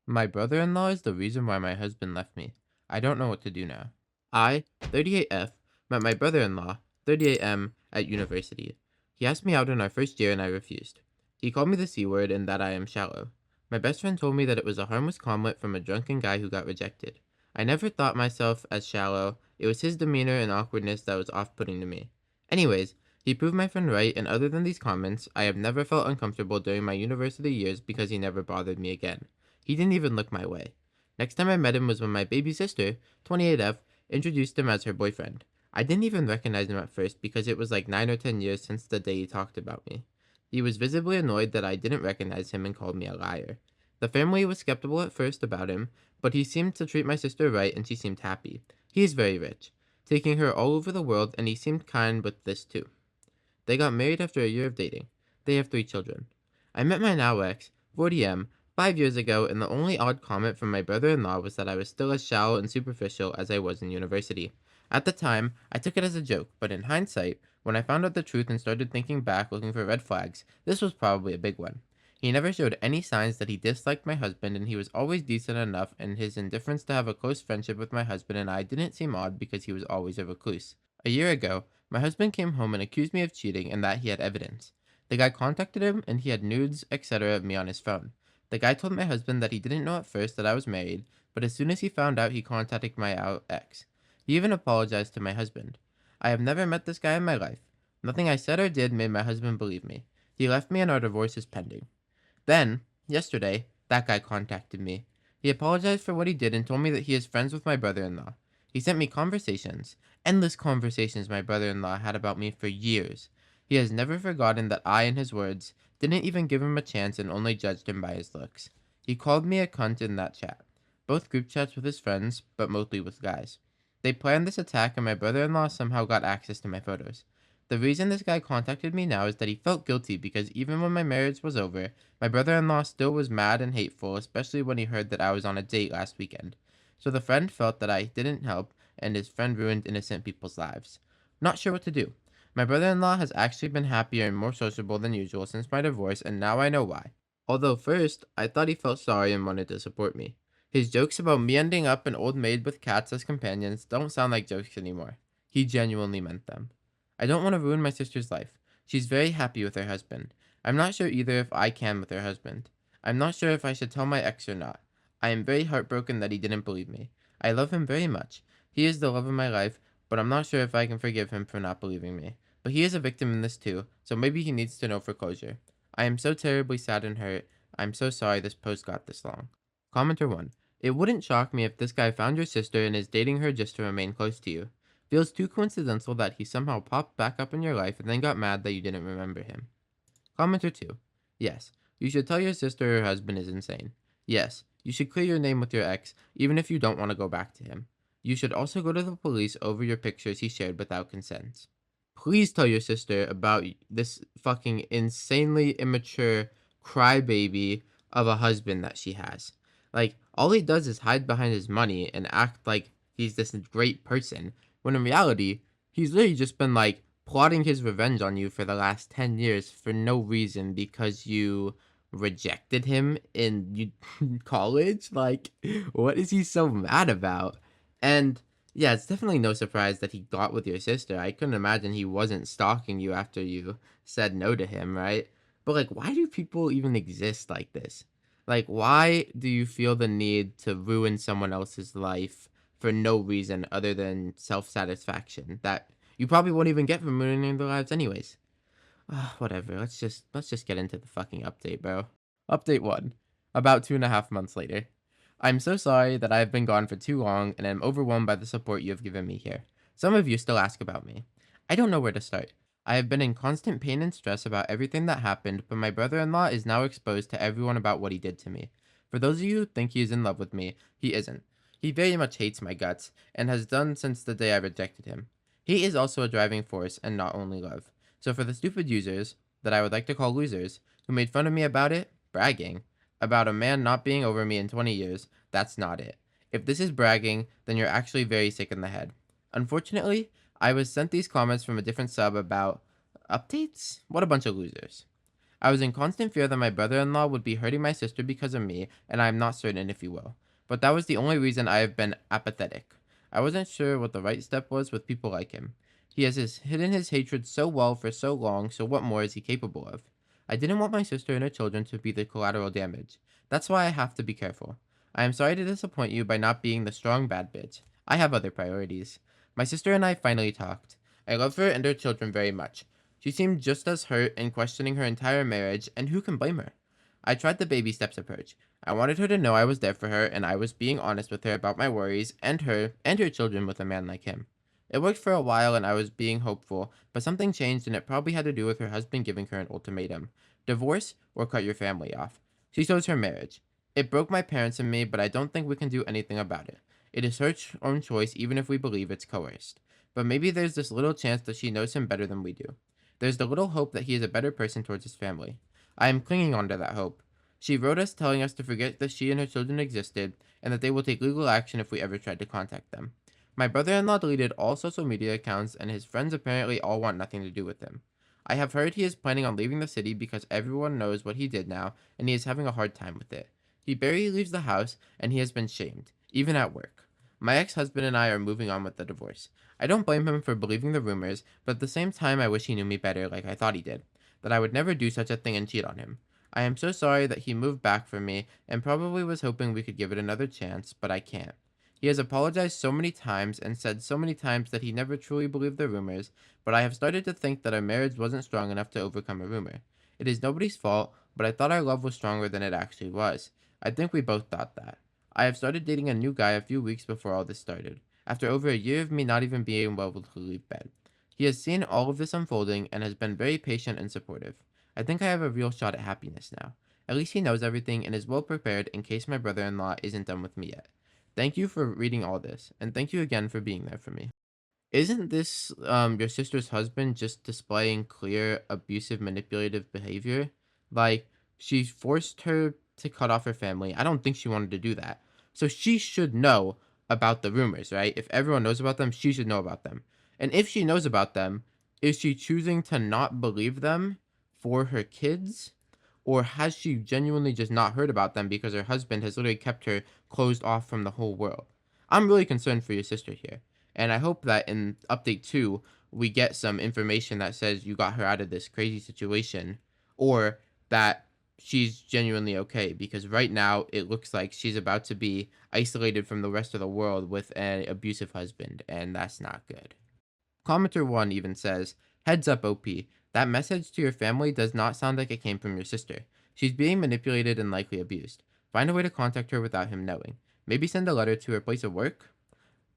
My brother-in-law is the reason why my husband left me. I don't know what to do now. I, 38F, met my brother-in-law, 38M, at university. He asked me out in our first year and I refused. He called me the C word and that I am shallow. My best friend told me that it was a harmless comment from a drunken guy who got rejected. I never thought myself as shallow. It was his demeanor and awkwardness that was off-putting to me. Anyways, he proved my friend right, and other than these comments, I have never felt uncomfortable during my university years because he never bothered me again. He didn't even look my way. Next time I met him was when my baby sister, 28F, introduced him as her boyfriend. I didn't even recognize him at first because it was like 9 or 10 years since the day he talked about me. He was visibly annoyed that I didn't recognize him and called me a liar. The family was skeptical at first about him, but he seemed to treat my sister right and she seemed happy. He is very rich, taking her all over the world, and he seemed kind with this too. They got married after a year of dating. They have 3 children. I met my now ex, 40M, 5 years ago, and the only odd comment from my brother-in-law was that I was still as shallow and superficial as I was in university. At the time, I took it as a joke, but in hindsight, when I found out the truth and started thinking back looking for red flags, this was probably a big one. He never showed any signs that he disliked my husband, and he was always decent enough, and his indifference to have a close friendship with my husband and I didn't seem odd because he was always a recluse. A year ago, my husband came home and accused me of cheating and that he had evidence. The guy contacted him and he had nudes, etc. of me on his phone. The guy told my husband that he didn't know at first that I was married, but as soon as he found out, he contacted my out ex. He even apologized to my husband. I have never met this guy in my life. Nothing I said or did made my husband believe me. He left me and our divorce is pending. Then, yesterday, that guy contacted me. He apologized for what he did and told me that he is friends with my brother-in-law. He sent me conversations, endless conversations my brother-in-law had about me for years. He has never forgotten that I, in his words, didn't even give him a chance and only judged him by his looks. He called me a cunt in that chat. Both group chats with his friends, but mostly with guys. They planned this attack and my brother-in-law somehow got access to my photos. The reason this guy contacted me now is that he felt guilty because even when my marriage was over, my brother-in-law still was mad and hateful, especially when he heard that I was on a date last weekend. So the friend felt that I didn't help and his friend ruined innocent people's lives. Not sure what to do. My brother-in-law has actually been happier and more sociable than usual since my divorce, and now I know why. Although first, I thought he felt sorry and wanted to support me. His jokes about me ending up an old maid with cats as companions don't sound like jokes anymore. He genuinely meant them. I don't want to ruin my sister's life. She's very happy with her husband. I'm not sure either if I can with her husband. I'm not sure if I should tell my ex or not. I am very heartbroken that he didn't believe me. I love him very much. He is the love of my life, but I'm not sure if I can forgive him for not believing me. But he is a victim in this too, so maybe he needs to know for closure. I am so terribly sad and hurt. I'm so sorry this post got this long. Commenter 1. It wouldn't shock me if this guy found your sister and is dating her just to remain close to you. Feels too coincidental that he somehow popped back up in your life and then got mad that you didn't remember him. Commenter 2. Yes, you should tell your sister her husband is insane. Yes, you should clear your name with your ex, even if you don't want to go back to him. You should also go to the police over your pictures he shared without consent. Please tell your sister about this fucking insanely immature crybaby of a husband that she has. Like, all he does is hide behind his money and act like he's this great person, when in reality, he's literally just been like plotting his revenge on you for the last 10 years for no reason because you rejected him in college. Like, what is he so mad about? And yeah, it's definitely no surprise that he got with your sister. I couldn't imagine he wasn't stalking you after you said no to him, right? But like, why do people even exist like this? Like, why do you feel the need to ruin someone else's life for no reason other than self-satisfaction that you probably won't even get from ruining their lives anyways? Whatever. Let's just get into the fucking update, bro. Update 1. About 2.5 months later. I'm so sorry that I have been gone for too long and am overwhelmed by the support you have given me here. Some of you still ask about me. I don't know where to start. I have been in constant pain and stress about everything that happened, but my brother-in-law is now exposed to everyone about what he did to me. For those of you who think he is in love with me, he isn't. He very much hates my guts, and has done since the day I rejected him. He is also a driving force, and not only love. So for the stupid users, that I would like to call losers, who made fun of me about it, bragging, about a man not being over me in 20 years, that's not it. If this is bragging, then you're actually very sick in the head. Unfortunately, I was sent these comments from a different sub about updates? What a bunch of losers. I was in constant fear that my brother-in-law would be hurting my sister because of me, and I am not certain if he will. But that was the only reason I have been apathetic. I wasn't sure what the right step was with people like him. He has hidden his hatred so well for so long, so what more is he capable of? I didn't want my sister and her children to be the collateral damage. That's why I have to be careful. I am sorry to disappoint you by not being the strong bad bitch. I have other priorities. My sister and I finally talked. I love her and her children very much. She seemed just as hurt and questioning her entire marriage, and who can blame her? I tried the baby steps approach. I wanted her to know I was there for her, and I was being honest with her about my worries, and her children with a man like him. It worked for a while, and I was being hopeful, but something changed, and it probably had to do with her husband giving her an ultimatum: divorce or cut your family off. She chose her marriage. It broke my parents and me, but I don't think we can do anything about it. It is her own choice, even if we believe it's coerced. But maybe there's this little chance that she knows him better than we do. There's the little hope that he is a better person towards his family. I am clinging on to that hope. She wrote us telling us to forget that she and her children existed, and that they will take legal action if we ever tried to contact them. My brother-in-law deleted all social media accounts, and his friends apparently all want nothing to do with him. I have heard he is planning on leaving the city because everyone knows what he did now, and he is having a hard time with it. He barely leaves the house, and he has been shamed, even at work. My ex-husband and I are moving on with the divorce. I don't blame him for believing the rumors, but at the same time I wish he knew me better like I thought he did, that I would never do such a thing and cheat on him. I am so sorry that he moved back for me, and probably was hoping we could give it another chance, but I can't. He has apologized so many times and said so many times that he never truly believed the rumors, but I have started to think that our marriage wasn't strong enough to overcome a rumor. It is nobody's fault, but I thought our love was stronger than it actually was. I think we both thought that. I have started dating a new guy a few weeks before all this started, after over a year of me not even being able to leave bed. He has seen all of this unfolding and has been very patient and supportive. I think I have a real shot at happiness now. At least he knows everything and is well prepared in case my brother-in-law isn't done with me yet. Thank you for reading all this, and thank you again for being there for me. Isn't this your sister's husband just displaying clear abusive manipulative behavior? Like, she forced her to cut off her family. I don't think she wanted to do that. So she should know about the rumors, right? If everyone knows about them, she should know about them. And if she knows about them, is she choosing to not believe them for her kids? Or has she genuinely just not heard about them because her husband has literally kept her closed off from the whole world? I'm really concerned for your sister here. And I hope that in update 2, we get some information that says you got her out of this crazy situation, or that she's genuinely okay, because right now it looks like she's about to be isolated from the rest of the world with an abusive husband, and that's not good. Commenter 1 even says, "Heads up, OP. That message to your family does not sound like it came from your sister. She's being manipulated and likely abused. Find a way to contact her without him knowing. Maybe send a letter to her place of work."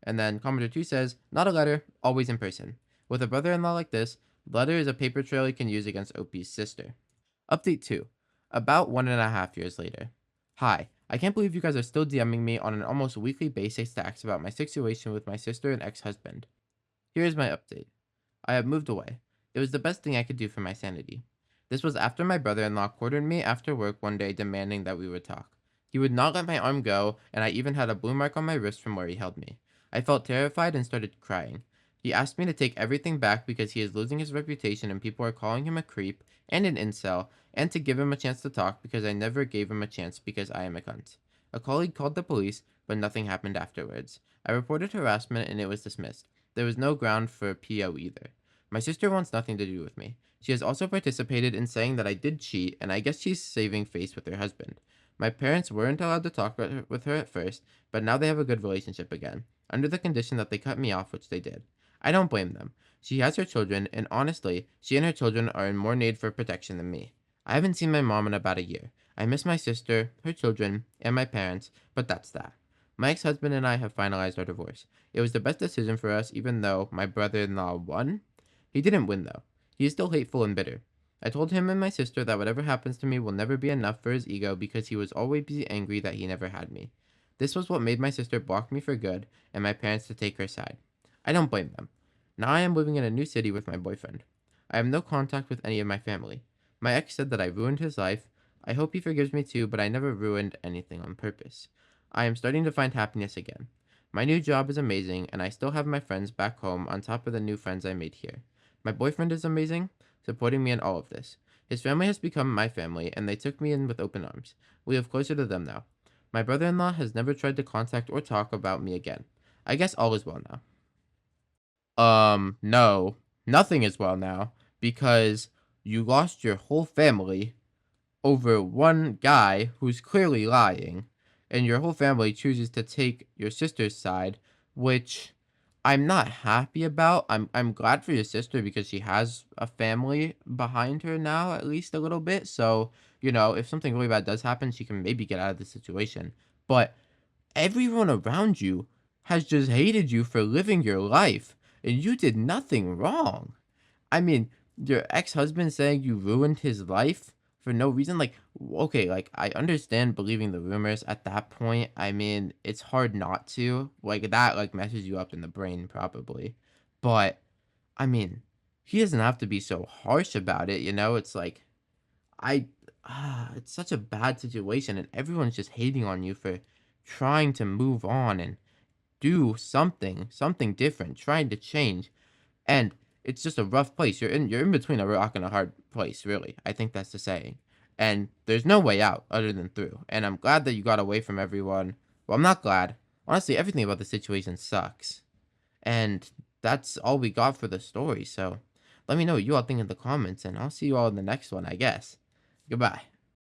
And then commenter 2 says, "Not a letter, always in person. With a brother-in-law like this, the letter is a paper trail you can use against OP's sister." Update 2. About 1.5 years later. Hi, I can't believe you guys are still DMing me on an almost weekly basis to ask about my situation with my sister and ex-husband. Here is my update. I have moved away. It was the best thing I could do for my sanity. This was after my brother-in-law cornered me after work one day demanding that we would talk. He would not let my arm go, and I even had a blue mark on my wrist from where he held me. I felt terrified and started crying. He asked me to take everything back because he is losing his reputation and people are calling him a creep and an incel, and to give him a chance to talk because I never gave him a chance because I am a cunt. A colleague called the police, but nothing happened afterwards. I reported harassment and it was dismissed. There was no ground for PO either. My sister wants nothing to do with me. She has also participated in saying that I did cheat, and I guess she's saving face with her husband. My parents weren't allowed to talk with her at first, but now they have a good relationship again, under the condition that they cut me off, which they did. I don't blame them. She has her children, and honestly, she and her children are in more need for protection than me. I haven't seen my mom in about a year. I miss my sister, her children, and my parents, but that's that. My ex-husband and I have finalized our divorce. It was the best decision for us, even though my brother-in-law won. He didn't win, though. He is still hateful and bitter. I told him and my sister that whatever happens to me will never be enough for his ego because he was always angry that he never had me. This was what made my sister block me for good and my parents to take her side. I don't blame them. Now I am living in a new city with my boyfriend. I have no contact with any of my family. My ex said that I ruined his life. I hope he forgives me too, but I never ruined anything on purpose. I am starting to find happiness again. My new job is amazing, and I still have my friends back home on top of the new friends I made here. My boyfriend is amazing, supporting me in all of this. His family has become my family, and they took me in with open arms. We live closer to them now. My brother-in-law has never tried to contact or talk about me again. I guess all is well now. No. Nothing is well now because you lost your whole family over one guy who's clearly lying, and your whole family chooses to take your sister's side, which I'm not happy about. I'm glad for your sister because she has a family behind her now, at least a little bit. So, if something really bad does happen, she can maybe get out of the situation. But everyone around you has just hated you for living your life, and you did nothing wrong. I mean, your ex-husband saying you ruined his life for no reason, like, okay, like, I understand believing the rumors at that point. I mean, it's hard not to. Like, that, like, messes you up in the brain probably. But, I mean, he doesn't have to be so harsh about it, you know? It's like, I it's such a bad situation, and everyone's just hating on you for trying to move on and do something different, trying to change. And it's just a rough place. You're in between a rock and a hard place, really. I think that's the saying. And there's no way out other than through. And I'm glad that you got away from everyone. Well, I'm not glad. Honestly, everything about the situation sucks. And that's all we got for the story. So let me know what you all think in the comments, and I'll see you all in the next one, I guess. Goodbye.